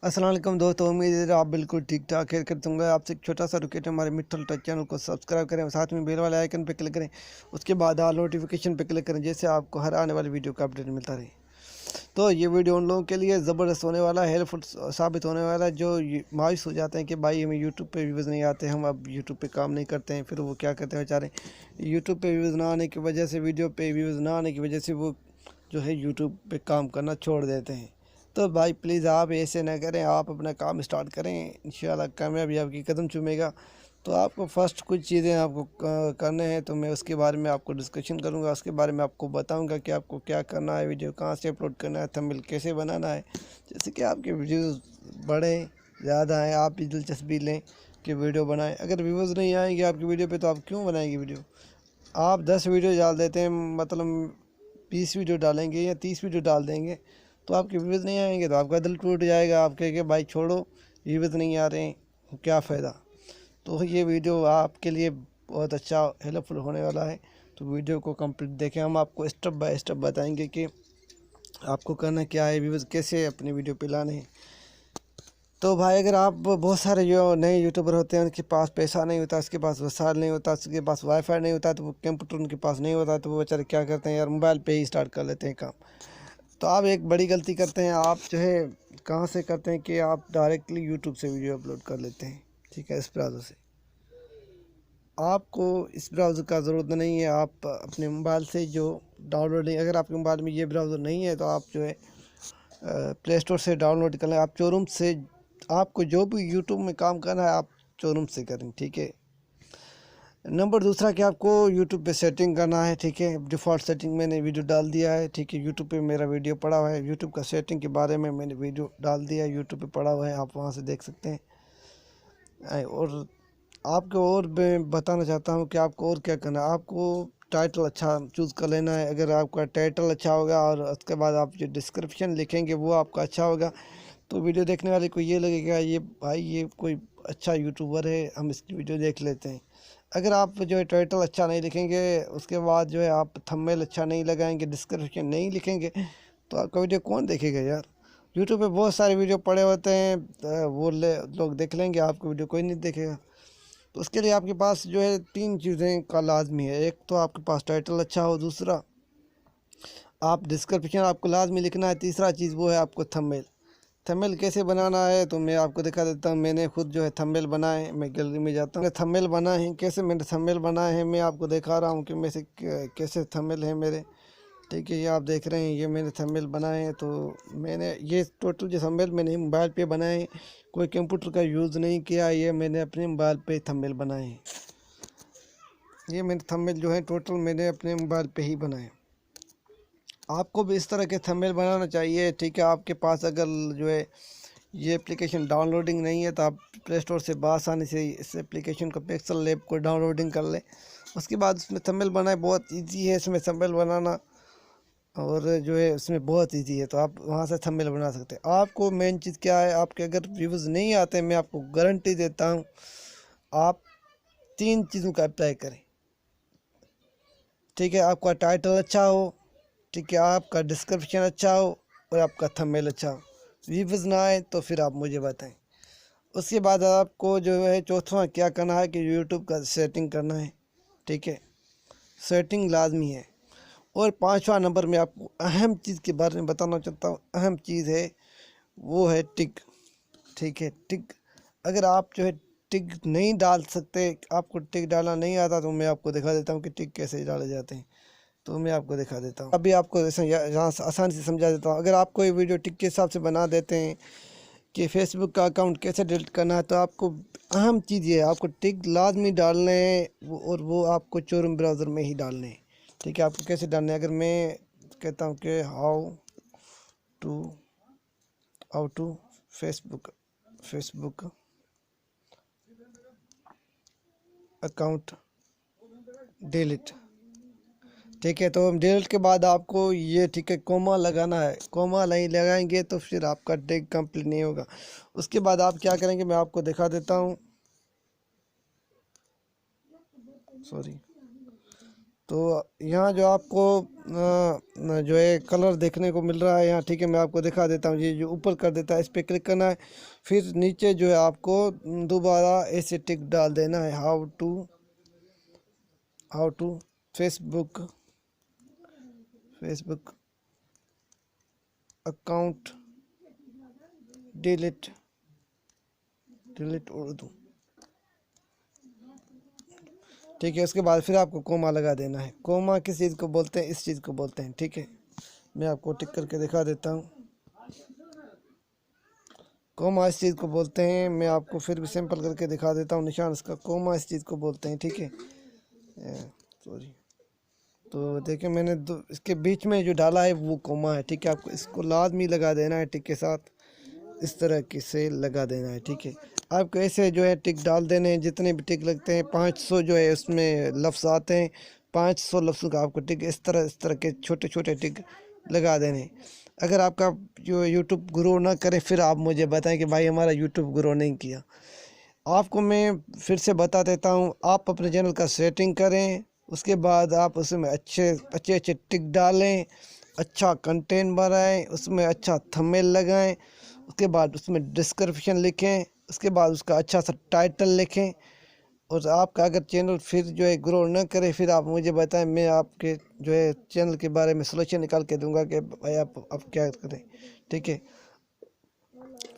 अस्सलाम वालेकुम दोस्तों, उम्मीद है आप बिल्कुल ठीक ठाक खैर करते होंगे। आपसे एक छोटा सा रिक्वेस्ट है, हमारे मित्तल टेक चैनल को सब्सक्राइब करें, साथ में बेल वाले आइकन पर क्लिक करें, उसके बाद ऑल नोटिफिकेशन पर क्लिक करें, जैसे आपको हर आने वाली वीडियो का अपडेट मिलता रहे। तो ये वीडियो उन लोगों के लिए ज़बरदस्त होने वाला है, हेल्पफुल साबित होने वाला है, जो मायूस हो जाते हैं कि भाई हमें यूट्यूब पे व्यूज़ नहीं आते, हम अब यूट्यूब पे काम नहीं करते हैं। फिर वो क्या करते हैं बेचारे, यूट्यूब पे व्यूज़ ना आने की वजह से, वीडियो पे व्यूज़ ना आने की वजह से वो जो है यूट्यूब पे काम करना छोड़ देते हैं। तो भाई प्लीज़ आप ऐसे ना करें, आप अपना काम स्टार्ट करें, इंशाल्लाह कामयाबी आपकी कदम चूमेगा। तो आपको फ़र्स्ट कुछ चीज़ें आपको करने हैं, तो मैं उसके बारे में आपको डिस्कशन करूंगा, उसके बारे में आपको बताऊंगा कि आपको क्या करना है, वीडियो कहाँ से अपलोड करना है, थंबनेल कैसे बनाना है, जैसे कि आपके वीडियोस बढ़ें, ज़्यादा आएँ, आप भी दिलचस्पी लें कि वीडियो बनाएं। अगर व्यूज़ नहीं आएंगे आपकी वीडियो पे तो आप क्यों बनाएंगे वीडियो। आप 10 वीडियो डाल देते हैं, मतलब 20 वीडियो डालेंगे या 30 वीडियो डाल देंगे, तो आपके व्यूज़ नहीं आएंगे तो आपका दिल टूट जाएगा, आप कहेंगे भाई छोड़ो, व्यूज़ नहीं आ रहे हैं, क्या फ़ायदा। तो ये वीडियो आपके लिए बहुत अच्छा हेल्पफुल होने वाला है, तो वीडियो को कंप्लीट देखें। हम आपको स्टेप बाय स्टेप बताएंगे कि आपको करना क्या है, व्यूज़ कैसे अपनी वीडियो पे लाने हैं। तो भाई अगर आप बहुत सारे जो नए यूट्यूबर होते हैं, उनके पास पैसा नहीं होता, उसके पास वसाइल नहीं होता, उसके पास वाईफाई नहीं होता, तो वो कंप्यूटर उनके पास नहीं होता, तो वो बेचारे क्या करते हैं यार, मोबाइल पे ही स्टार्ट कर लेते हैं काम। तो आप एक बड़ी गलती करते हैं, आप जो है कहाँ से करते हैं कि आप डायरेक्टली यूट्यूब से वीडियो अपलोड कर लेते हैं, ठीक है, इस ब्राउज़र से। आपको इस ब्राउज़र का ज़रूरत नहीं है, आप अपने मोबाइल से जो डाउनलोडिंग, अगर आपके मोबाइल में ये ब्राउज़र नहीं है तो आप जो है प्ले स्टोर से डाउनलोड कर लें। आप शोरूम से, आपको जो भी यूट्यूब में काम करना है आप शोरूम से करें, ठीक है। नंबर दूसरा कि आपको यूट्यूब पे सेटिंग करना है, ठीक है। डिफ़ॉल्ट सेटिंग मैंने वीडियो डाल दिया है, ठीक है। यूट्यूब पे मेरा वीडियो पड़ा हुआ है, यूट्यूब का सेटिंग के बारे में मैंने वीडियो डाल दिया है, यूट्यूब पे पड़ा हुआ है, आप वहाँ से देख सकते हैं। और आपको और मैं बताना चाहता हूँ कि आपको और क्या करना है। आपको टाइटल अच्छा चूज़ कर लेना है। अगर आपका टाइटल अच्छा होगा और उसके बाद आप जो डिस्क्रिप्शन लिखेंगे वो आपका अच्छा होगा, तो वीडियो देखने वाले को ये लगेगा ये भाई ये कोई अच्छा यूट्यूबर है, हम इसकी वीडियो देख लेते हैं। अगर आप जो है टाइटल अच्छा नहीं लिखेंगे, उसके बाद जो है आप थंबनेल अच्छा नहीं लगाएंगे, डिस्क्रिप्शन नहीं लिखेंगे, तो आपका वीडियो कौन देखेगा यार। यूट्यूब पे बहुत सारे वीडियो पड़े होते हैं, वो लोग देख लेंगे, आपको वीडियो कोई नहीं देखेगा। तो उसके लिए आपके पास जो है 3 चीज़ें का लाजमी है। एक तो आपके पास टाइटल अच्छा हो, दूसरा आप डिस्क्रिप्शन आपको लाजमी लिखना है, तीसरा चीज़ वो है आपको थंबनेल। थंबनेल कैसे बनाना है तो मैं आपको दिखा देता हूँ। मैंने खुद जो है थंबनेल बनाए हैं, मैं गैलरी में जाता हूँ, थंबनेल बनाए हैं। कैसे मैंने थंबनेल बनाए हैं मैं आपको दिखा रहा हूँ कि मैं से कैसे थंबनेल है मेरे, ठीक है। ये आप देख रहे हैं, ये मैंने थंबनेल बनाए हैं। तो मैंने ये टोटल जो थंबनेल मैंने मोबाइल पे बनाए हैं, कोई कंप्यूटर का यूज़ नहीं किया, ये मैंने अपने मोबाइल पे थंबनेल बनाए हैं। ये मैंने थंबनेल जो है टोटल मैंने अपने मोबाइल पे ही बनाए। आपको भी इस तरह के थंबनेल बनाना चाहिए, ठीक है। आपके पास अगर जो है ये एप्लीकेशन डाउनलोडिंग नहीं है तो आप प्ले स्टोर से बआसानी से इस एप्लीकेशन को पिक्सल लैब को डाउनलोडिंग कर लें। उसके बाद उसमें थंबनेल बनाए, बहुत इजी है इसमें थंबनेल बनाना, और जो है उसमें बहुत इजी है, तो आप वहाँ से थंबनेल बना सकते हैं। आपको मेन चीज़ क्या है, आपके अगर व्यूज़ नहीं आते, मैं आपको गारंटी देता हूँ, आप 3 चीज़ों का अप्लाई करें, ठीक है। आपका टाइटल अच्छा हो, ठीक है, आपका डिस्क्रिप्शन अच्छा हो, और आपका थंबनेल अच्छा हो। व्यूज़ ना आए तो फिर आप मुझे बताएं। उसके बाद आपको जो है चौथा क्या करना है कि यूट्यूब का सेटिंग करना है, ठीक है। सेटिंग लाजमी है। और 5वां नंबर में आपको अहम चीज़ के बारे में बताना चाहता हूँ, अहम चीज़ है वो है टिक, ठीक है। टिक, अगर आप जो है टिक नहीं डाल सकते, आपको टिक डालना नहीं आता, तो मैं आपको दिखा देता हूँ कि टिक कैसे डाले जाते हैं। तो मैं आपको दिखा देता हूँ, अभी आपको ऐसा यहाँ से आसानी से समझा देता हूँ। अगर आप कोई वीडियो टिक के हिसाब से बना देते हैं कि फेसबुक का अकाउंट कैसे डिलीट करना है, तो आपको अहम चीज़ ये है, आपको टिक लाजमी डालने हैं, और वो आपको क्रोम ब्राउज़र में ही डालने हैं, ठीक है। आपको कैसे डालने हैं, अगर मैं कहता हूँ कि how to Facebook account delete, ठीक है। तो डिलीट के बाद आपको ये, ठीक है, कोमा लगाना है। कोमा नहीं लगाएंगे तो फिर आपका टिक कंप्लीट नहीं होगा। उसके बाद आप क्या करेंगे मैं आपको दिखा देता हूँ, सॉरी। تو یہاں جو آپ کو جو ہے کلر دیکھنے کو مل رہا ہے یہاں، ٹھیک ہے، میں آپ کو دکھا دیتا ہوں، یہ جو اوپر کر دیتا ہے اس پہ کلک کرنا ہے، پھر نیچے جو ہے آپ کو دوبارہ ایسے ٹک ڈال دینا ہے، how to Facebook account delete Urdu, ٹھیک ہے۔ اس کے بعد پھر آپ کو کوما لگا دینا ہے۔ کوما کس چیز کو بولتے ہیں؟ اس چیز کو بولتے ہیں، ٹھیک ہے۔ میں آپ کو ٹک کر کے دکھا دیتا ہوں، کوما اس چیز کو بولتے ہیں۔ میں آپ کو پھر بھی سمپل کر کے دکھا دیتا ہوں نشان اس کا، کوما اس چیز کو بولتے ہیں، ٹھیک ہے۔ سوری، تو دیکھیں میں نے اس کے بیچ میں جو ڈالا ہے وہ کوما ہے، ٹھیک ہے۔ آپ کو اس کو لازمی لگا دینا ہے ٹک کے ساتھ، اس طرح سے لگا دینا ہے، ٹھیک ہے۔ آپ کو ایسے جو ہے ٹک ڈال دینے ہیں، جتنے بھی ٹک لگتے ہیں 500 جو ہے اس میں لفظ آتے ہیں، 500 لفظوں کا آپ کو ٹک اس طرح کے چھوٹے چھوٹے ٹک لگا دینے ہیں۔ اگر آپ کا جو یوٹیوب گرو نہ کرے پھر آپ مجھے بتائیں کہ بھائی ہمارا یوٹیوب گرو نہیں کیا۔ آپ کو میں پھر سے بتا دیتا ہوں، آپ اپنے چینل کا سیٹنگ کریں، اس کے بعد آپ اس میں اچھے ٹک ڈالیں، اچھا کنٹینٹ بنائیں، اس میں اچھا تھمبنیل لگائیں، اس کے بعد اس میں ڈسکرپشن لکھیں، اس کے بعد اس کا اچھا سا ٹائٹل لکھیں۔ اور آپ کا اگر چینل پھر جو ہے گرو نہ کرے پھر آپ مجھے بتائیں، میں آپ کے جو ہے چینل کے بارے میں سولوشن نکال کے دوں گا کہ بھائی آپ کیا کریں، ٹھیک ہے۔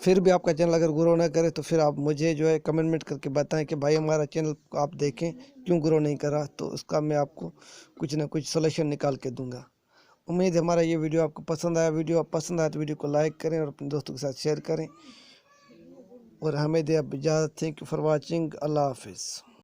پھر بھی آپ کا چینل اگر گرو نہ کرے تو پھر آپ مجھے جو ہے کمنٹ کر کے بتائیں کہ بھائی ہمارا چینل آپ دیکھیں کیوں گرو نہیں کرا، تو اس کا میں آپ کو کچھ نہ کچھ سولوشن نکال کے دوں گا۔ امید ہے ہمارا یہ ویڈیو آپ کو پسند آیا۔ ویڈیو پسند آیا تو ویڈیو کو لائک کریں اور اپنے دوستوں کے ساتھ شیئر کریں، اور ہمیں دے اب اجازت۔ Thank you for watching. اللہ حافظ۔